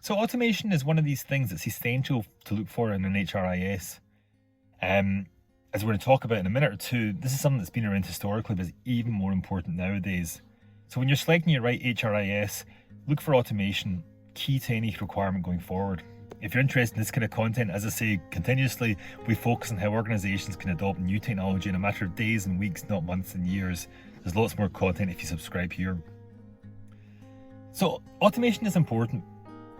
So automation is one of these things that's essential to look for in an HRIS. As we're going to talk about in a minute or two, this is something that's been around historically, but is even more important nowadays. So when you're selecting your right HRIS, look for automation, key to any requirement going forward. If you're interested in this kind of content, as I say, continuously, we focus on how organizations can adopt new technology in a matter of days and weeks, not months and years. There's lots more content if you subscribe here. So automation is important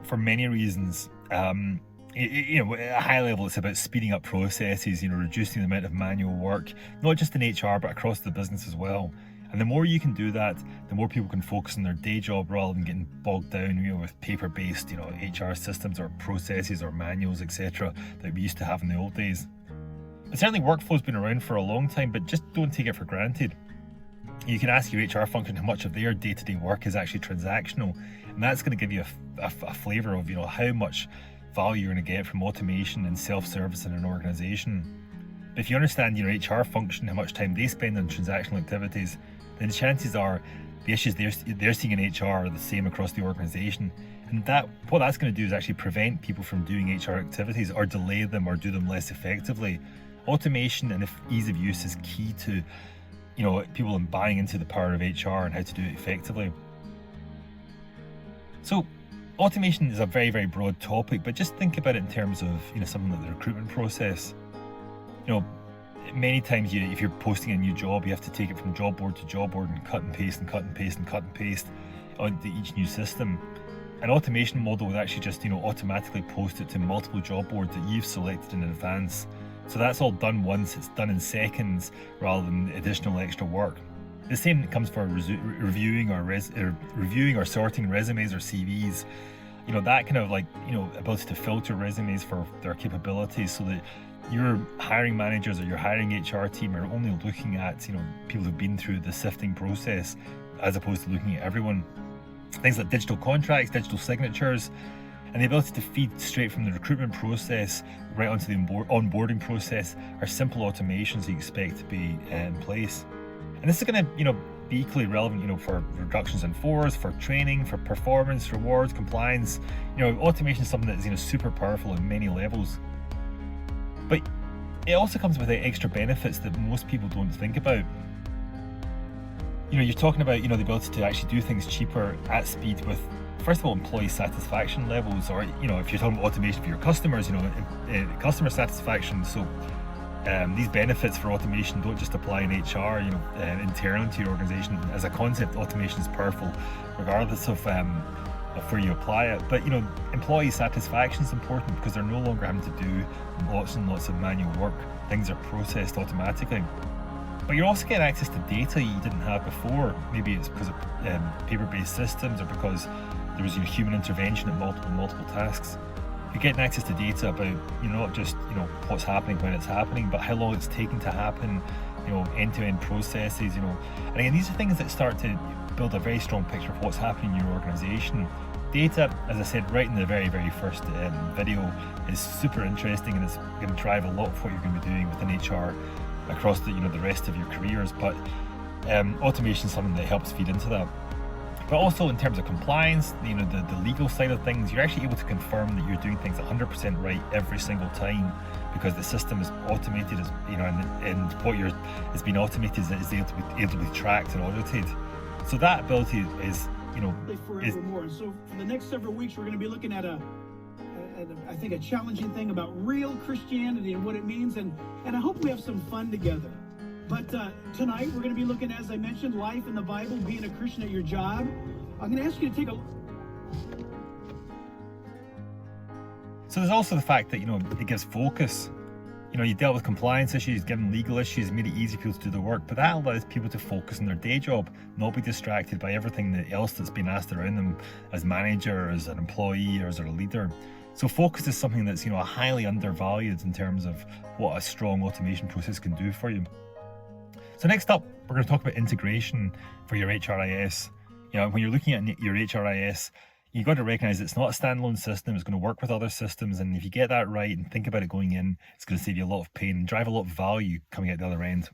for many reasons. At a high level, it's about speeding up processes, reducing the amount of manual work, not just in HR, but across the business as well. And the more you can do that, the more people can focus on their day job rather than getting bogged down, with paper-based, HR systems or processes or manuals, etc., that we used to have in the old days. And certainly workflow's been around for a long time, but just don't take it for granted. You can ask your HR function how much of their day-to-day work is actually transactional, and that's going to give you a flavour of how much value you're going to get from automation and self-service in an organisation. But if you understand your HR function, how much time they spend on transactional activities, then the chances are the issues they're seeing in HR are the same across the organisation. And what that's going to do is actually prevent people from doing HR activities or delay them or do them less effectively. Automation and ease of use is key to people buying into the power of HR and how to do it effectively. So automation is a very, very broad topic, but just think about it in terms of something like the recruitment process. Many times if you're posting a new job, you have to take it from job board to job board and cut and paste and cut and paste and cut and paste onto each new system. An automation model would actually just automatically post it to multiple job boards that you've selected in advance. So that's all done once, it's done in seconds rather than additional extra work. The same comes for reviewing or sorting resumes or CVs. That kind of ability to filter resumes for their capabilities so that your hiring managers or your hiring HR team are only looking at people who've been through the sifting process as opposed to looking at everyone. Things like digital contracts, digital signatures, and the ability to feed straight from the recruitment process right onto the onboarding process are simple automations you expect to be in place. And this is going to be equally relevant for reductions in force, for training, for performance, rewards, compliance. Automation is something that is super powerful on many levels. But it also comes with extra benefits that most people don't think about. You're talking about the ability to actually do things cheaper at speed with, first of all, employee satisfaction levels, or if you're talking about automation for your customers, customer satisfaction. So these benefits for automation don't just apply in HR, internally to your organization. As a concept, automation is powerful regardless of where you apply it. But employee satisfaction is important because they're no longer having to do lots and lots of manual work. Things are processed automatically. But you're also getting access to data you didn't have before. Maybe it's because of paper-based systems or because there was human intervention at multiple tasks. You're getting access to data about not just what's happening when it's happening, but how long it's taking to happen. End-to-end processes. And again, these are things that start to build a very strong picture of what's happening in your organisation. Data, as I said right in the very, very first video, is super interesting, and it's going to drive a lot of what you're going to be doing within HR across the rest of your careers. But automation is something that helps feed into that. But also in terms of compliance, the legal side of things, you're actually able to confirm that you're doing things 100% right every single time because the system is automated, and what is being automated is able to be tracked and audited. So that ability is forevermore. So for the next several weeks, we're going to be looking at I think a challenging thing about real Christianity and what it means, and I hope we have some fun together. But tonight we're going to be looking, as I mentioned, life in the Bible, being a Christian at your job. I'm going to ask you to take a... So there's also the fact that it gives focus. You dealt with compliance issues, given legal issues, made it easy for people to do the work, but that allows people to focus on their day job, not be distracted by everything else that's been asked around them as manager, as an employee, or as a leader. So focus is something that's highly undervalued in terms of what a strong automation process can do for you. So next up, we're going to talk about integration for your HRIS. When you're looking at your HRIS, you've got to recognize it's not a standalone system. It's going to work with other systems, and if you get that right and think about it going in, it's going to save you a lot of pain and drive a lot of value coming out the other end.